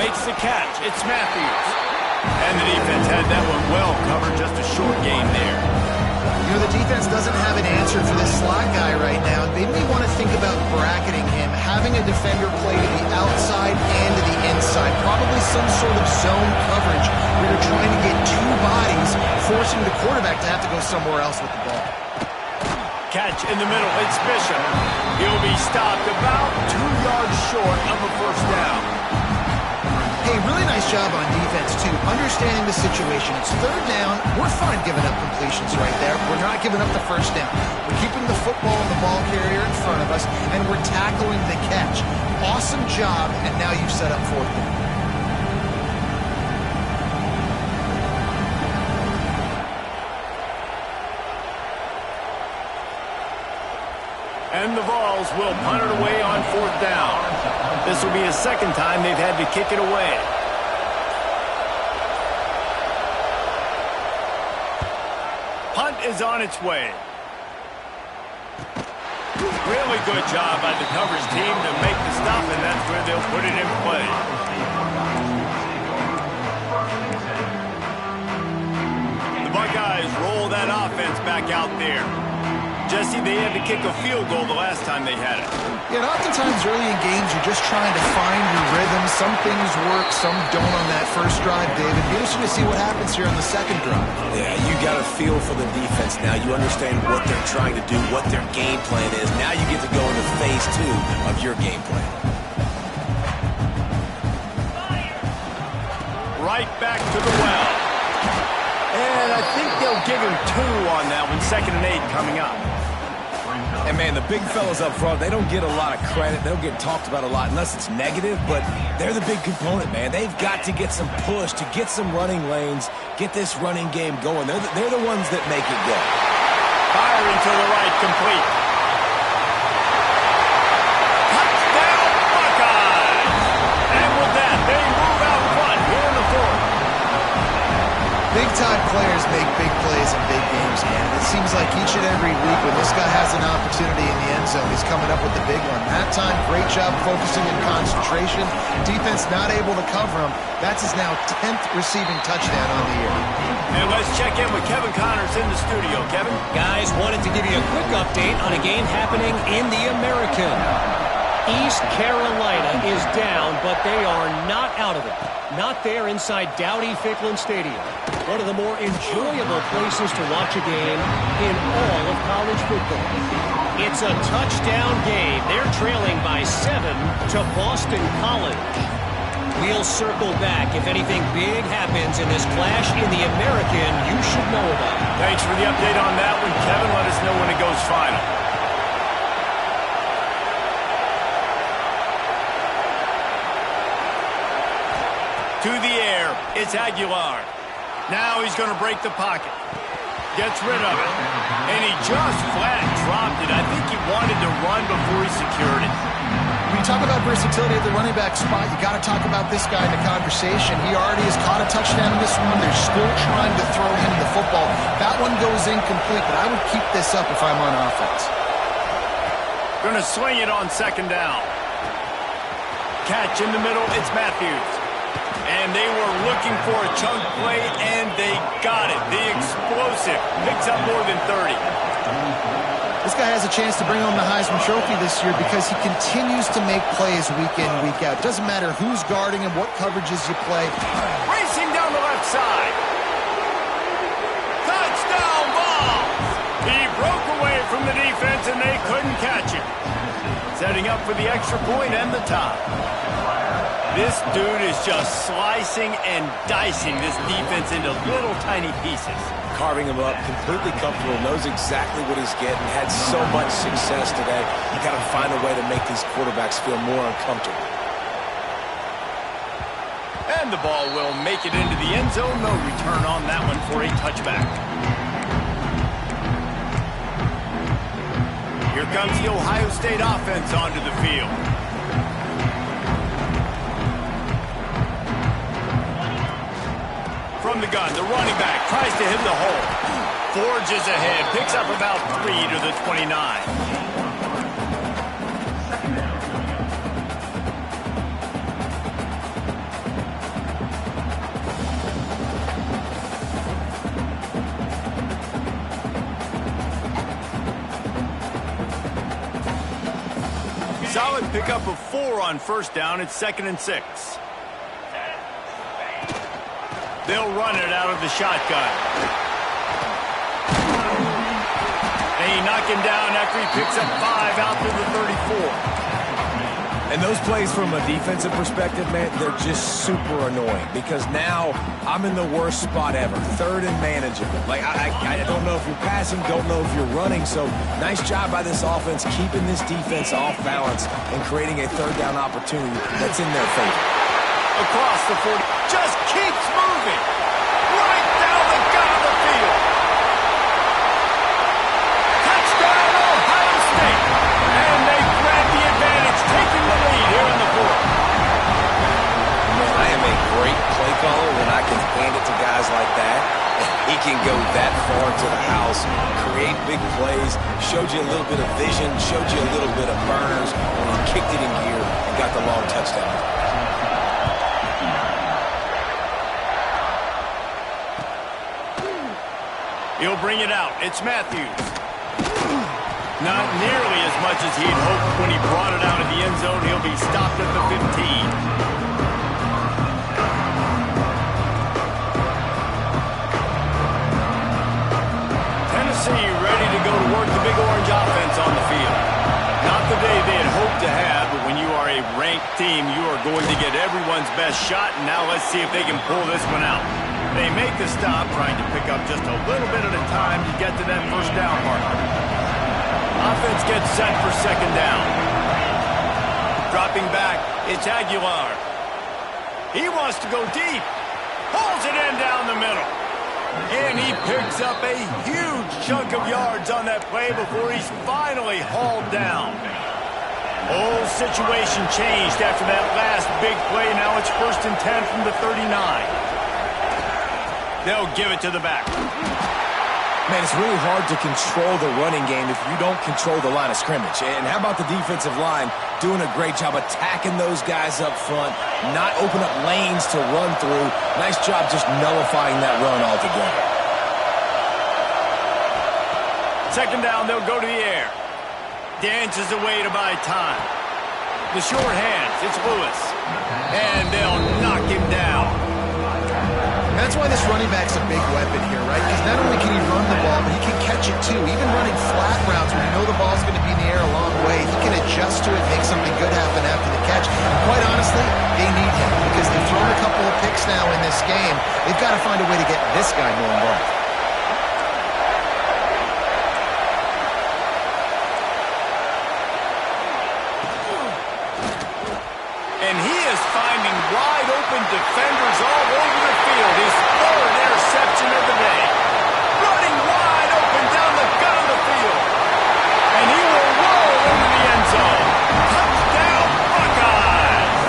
Makes the catch, it's Matthews. And the defense had that one well covered, just a short game there. You know, the defense doesn't have an answer for this slot guy right now. They may want to think about bracketing him, having a defender play to the outside and to the inside. Probably some sort of zone coverage where you're trying to get 2 bodies, forcing the quarterback to have to go somewhere else with the ball. Catch in the middle, it's Bishop. He'll be stopped about 2 yards short of a first down. Hey, really nice job on defense, too, understanding the situation. It's third down. We're fine giving up completions right there. We're not giving up the first down. We're keeping the football and the ball carrier in front of us, and we're tackling the catch. Awesome job, and now you've set up fourth down. And the Vols will punt it away on fourth down. This will be a second time they've had to kick it away. Punt is on its way. Really good job by the coverage team to make the stop, and that's where they'll put it in play. The Buckeyes roll that offense back out there. Jesse, they had to kick a field goal the last time they had it. Yeah, and oftentimes early in games, you're just trying to find your rhythm. Some things work, some don't on that first drive, David. Be interesting to see what happens here on the second drive. Yeah, you got a feel for the defense now. You understand what they're trying to do, what their game plan is. Now you get to go into phase 2 of your game plan. Right back to the well. And I think they'll give him 2 on that one. 2nd and 8 coming up. And, man, the big fellas up front, they don't get a lot of credit. They don't get talked about a lot unless it's negative, but they're the big component, man. They've got to get some push, to get some running lanes, get this running game going. They're the ones that make it go. Firing to the right, complete. Touchdown, Buckeyes! And with that, they move out front here in the fourth. Big Big-time players make big plays in big games, man. It seems like each and every week when this guy has an opportunity in the end zone, he's coming up with the big one. That time, great job focusing and concentration. Defense not able to cover him. That's his now 10th receiving touchdown on the year. And let's check in with Kevin Connors in the studio. Kevin? Guys, wanted to give you a quick update on a game happening in the American. East Carolina is down, but they are not out of it. Not there inside Dowdy-Ficklin Stadium. One of the more enjoyable places to watch a game in all of college football. It's a touchdown game. They're trailing by 7 to Boston College. We'll circle back if anything big happens in this clash in the American you should know about. Thanks for the update on that one, Kevin. Let us know when it goes final. To the air, it's Aguilar. Now he's going to break the pocket. Gets rid of it. And he just flat dropped it. I think he wanted to run before he secured it. When you talk about versatility at the running back spot, you got to talk about this guy in the conversation. He already has caught a touchdown in this one. They're still trying to throw him the football. That one goes incomplete, but I would keep this up if I'm on offense. Going to swing it on second down. Catch in the middle, it's Matthews. And they were looking for a chunk play, and they got it. The explosive picks up more than 30. This guy has a chance to bring home the Heisman Trophy this year because he continues to make plays week in, week out. Doesn't matter who's guarding him, what coverages you play. Racing down the left side. Touchdown ball! He broke away from the defense, and they couldn't catch him. Setting up for the extra point and the tie. This dude is just slicing and dicing this defense into little tiny pieces. Carving him up, completely comfortable, knows exactly what he's getting, had so much success today. You got to find a way to make these quarterbacks feel more uncomfortable. And the ball will make it into the end zone. No return on that one for a touchback. Here comes the Ohio State offense onto the field. From the gun, the running back tries to hit the hole. Forges ahead, picks up about 3 to the 29. Solid pickup of 4 on first down. It's 2nd and 6. They'll run it out of the shotgun. And he knocked him down after he picks up 5 out to the 34. And those plays from a defensive perspective, man, they're just super annoying because now I'm in the worst spot ever. 3rd and manageable. Like, I don't know if you're passing, don't know if you're running. So nice job by this offense keeping this defense off balance and creating a 3rd down opportunity that's in their favor. Across the 40, just keeps moving. Right down the gut of the field. Touchdown, Ohio State. And they grab the advantage, taking the lead here in the 4th. I am a great play caller when I can hand it to guys like that. He can go that far to the house, create big plays, showed you a little bit of vision, showed you a little bit of burners when he kicked it in gear and got the long touchdown. He'll bring it out. It's Matthews. Not nearly as much as he'd hoped when he brought it out of the end zone. He'll be stopped at the 15. Tennessee ready to go to work the Big Orange offense on the field. Not the day they had hoped to have, but when you are a ranked team, you are going to get everyone's best shot, and now let's see if they can pull this one out. They make the stop, trying to pick up just a little bit at a time to get to that first down marker. Offense gets set for 2nd down. Dropping back, it's Aguilar. He wants to go deep. Pulls it in down the middle. And he picks up a huge chunk of yards on that play before he's finally hauled down. Whole situation changed after that last big play. Now it's 1st and 10 from the 39. They'll give it to the back. Man, it's really hard to control the running game if you don't control the line of scrimmage. And how about the defensive line doing a great job attacking those guys up front, not open up lanes to run through. Nice job just nullifying that run altogether. Second down, they'll go to the air. Dances away to buy time. The short hands, it's Lewis. And they'll knock him down. And that's why this running back's a big weapon here, right? Because not only can he run the ball, but he can catch it too. Even running flat routes when you know the ball's going to be in the air a long way, he can adjust to it, make something good happen after the catch. And quite honestly, they need him because they've thrown a couple of picks now in this game. They've got to find a way to get this guy more involved. And he is finding wide open defenders all over the field. His third interception of the day. Running wide open down the gut of the field. And he will roll into the end zone. Touchdown, Buckeyes!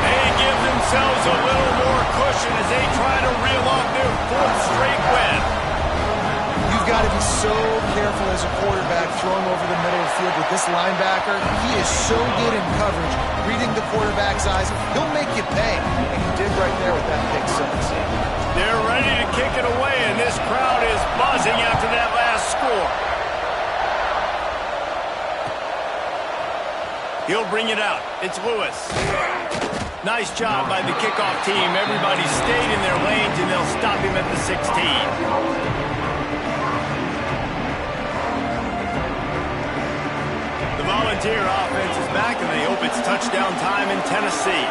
They give themselves a little more cushion as they try to reel off their fourth straight win. You've got to be so careful as a quarterback throwing over the middle of the field with this linebacker. He is so good in coverage, reading the quarterback's eyes. He'll make you pay, and he did right there with that pick six. They're ready to kick it away, and this crowd is buzzing after that last score. He'll bring it out. It's Lewis. Nice job by the kickoff team. Everybody stayed in their lanes, and they'll stop him at the 16. Volunteer offense is back, and they hope it's touchdown time in Tennessee.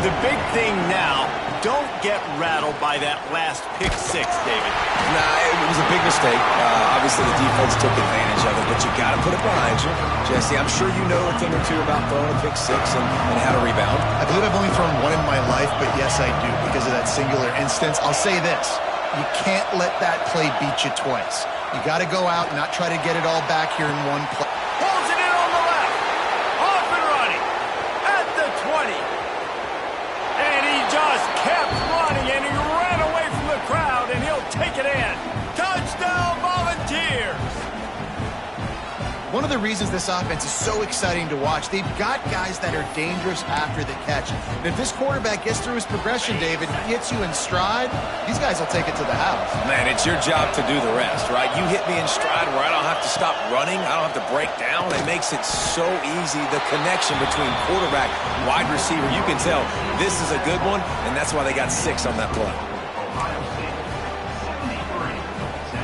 The big thing now, don't get rattled by that last pick six, David. Nah, it was a big mistake. Obviously, the defense took advantage of it, but you got to put it behind you. Jesse, I'm sure you know a thing or two about throwing a pick six and how to rebound. I believe I've only thrown one in my life, but yes, I do because of that singular instance. I'll say this. You can't let that play beat you twice. You got to go out and not try to get it all back here in one play. Pulls it in on the left. Off and running. At the 20. And he just kept running, and he ran away from the crowd, and he'll take it in. Touchdown, Volunteers! One of the reasons this offense is so exciting to watch, they've got guys that are dangerous after the catch. And if this quarterback gets through his progression, David, hits you in stride, these guys will take it to the house. Man, it's your job to do the rest, right? You hit me in stride where I don't have to stop running. I don't have to break down. It makes it so easy. The connection between quarterback and wide receiver, you can tell this is a good one, and that's why they got 6 on that play.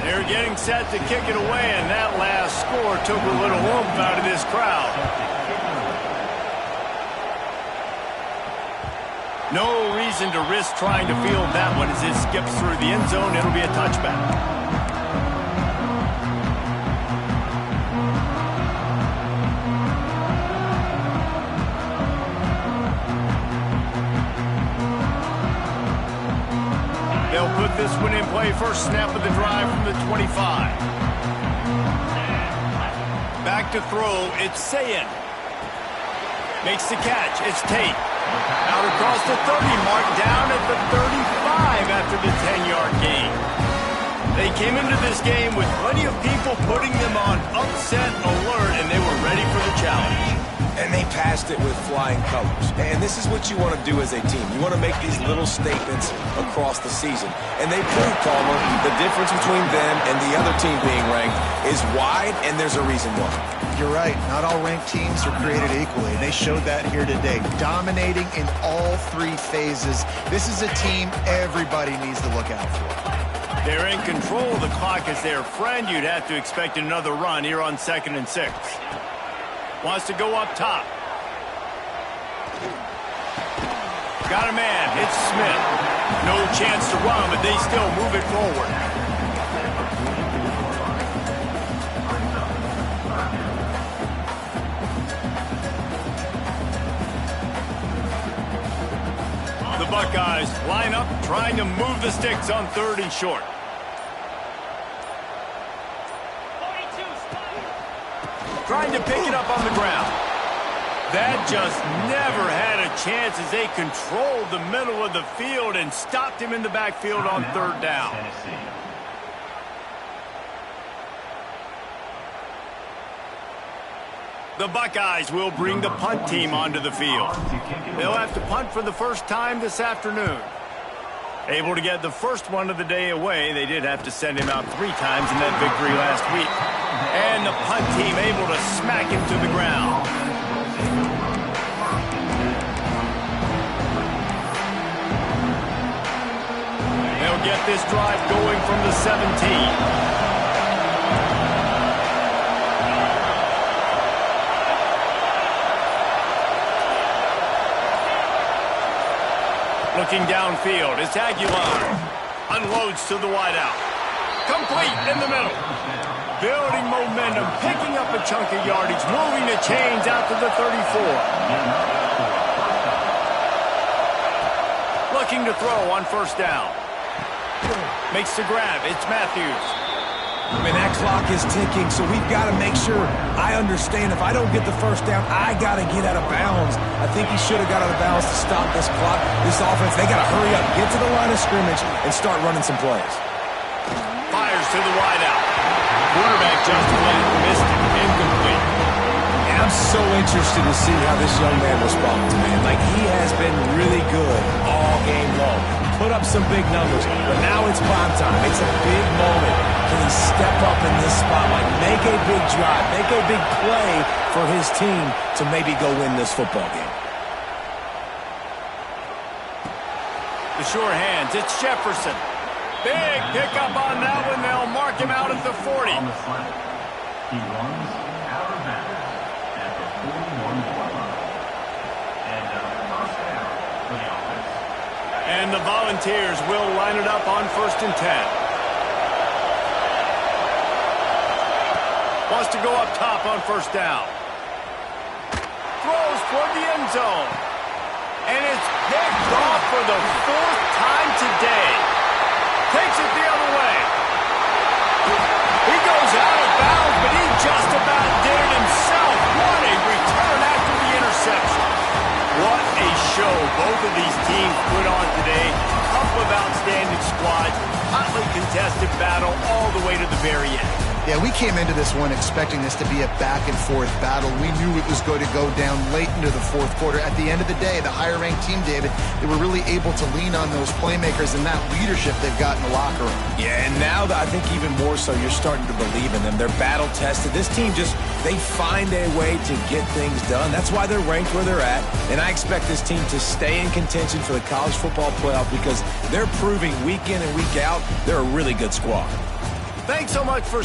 They're getting set to kick it away, and that last score took a little oomph out of this crowd. No reason to risk trying to field that one as it skips through the end zone. It'll be a touchback. They'll put this one in play. First snap of the drive from the 25. Back to throw. It's Sayin. Makes the catch. It's Tate. Out across the 30 mark, down at the 35 after the 10-yard gain. They came into this game with plenty of people putting them on upset alert, and they were ready for the challenge. And they passed it with flying colors. And this is what you want to do as a team. You want to make these little statements across the season. And they proved, Palmer, the difference between them and the other team being ranked is wide, and there's a reason why. You're right. Not all ranked teams are created equally. They showed that here today, dominating in all 3 phases. This is a team everybody needs to look out for. They're in control of the clock as their friend. You'd have to expect another run here on 2nd and 6. Wants to go up top. Got a man. It's Smith. No chance to run, but they still move it forward. The Buckeyes line up, trying to move the sticks on 3rd and short. Trying to pick it up on the ground. That just never had a chance as they controlled the middle of the field and stopped him in the backfield on third down. The Buckeyes will bring the punt team onto the field. They'll have to punt for the first time this afternoon. Able to get the first one of the day away. They did have to send him out 3 times in that victory last week. And the punt team able to smack him to the ground. They'll get this drive going from the 17. Looking downfield, it's Aguilar. Unloads to the wideout. Complete in the middle. Building momentum, picking up a chunk of yardage, moving the chains out to the 34. Looking to throw on first down. Makes the grab, it's Matthews. I mean, that clock is ticking, so we've got to make sure I understand if I don't get the first down, I got to get out of bounds. I think he should have got out of bounds to stop this clock. This offense, they got to hurry up, get to the line of scrimmage, and start running some plays. Fires to the wideout. Quarterback just went, missed it, incomplete. And I'm so interested to see how this young man responds, man. Like, he has been really good all game long. Put up some big numbers, but now it's prime time. It's a big moment. Can he step up in this spotlight, make a big drive, make a big play for his team to maybe go win this football game? The sure hands, it's Jefferson. Big pickup on that one. They'll mark him out at the 40. On the slide, he runs out of bounds at the 41-yard line. And first down for the offense. And the Volunteers will line it up on 1st and 10. Wants to go up top on first down. Throws toward the end zone. And it's picked off for the 4th time today. Takes it the other way. He goes out of bounds, but he just about did it himself. What a return after the interception. What a show both of these teams put on today. Couple of outstanding squads. Hotly contested battle all the way to the very end. Yeah, we came into this one expecting this to be a back-and-forth battle. We knew it was going to go down late into the 4th quarter. At the end of the day, the higher-ranked team, David, they were really able to lean on those playmakers and that leadership they've got in the locker room. Yeah, and now I think even more so, you're starting to believe in them. They're battle-tested. This team they find a way to get things done. That's why they're ranked where they're at. And I expect this team to stay in contention for the college football playoff because they're proving week in and week out they're a really good squad. Thanks so much for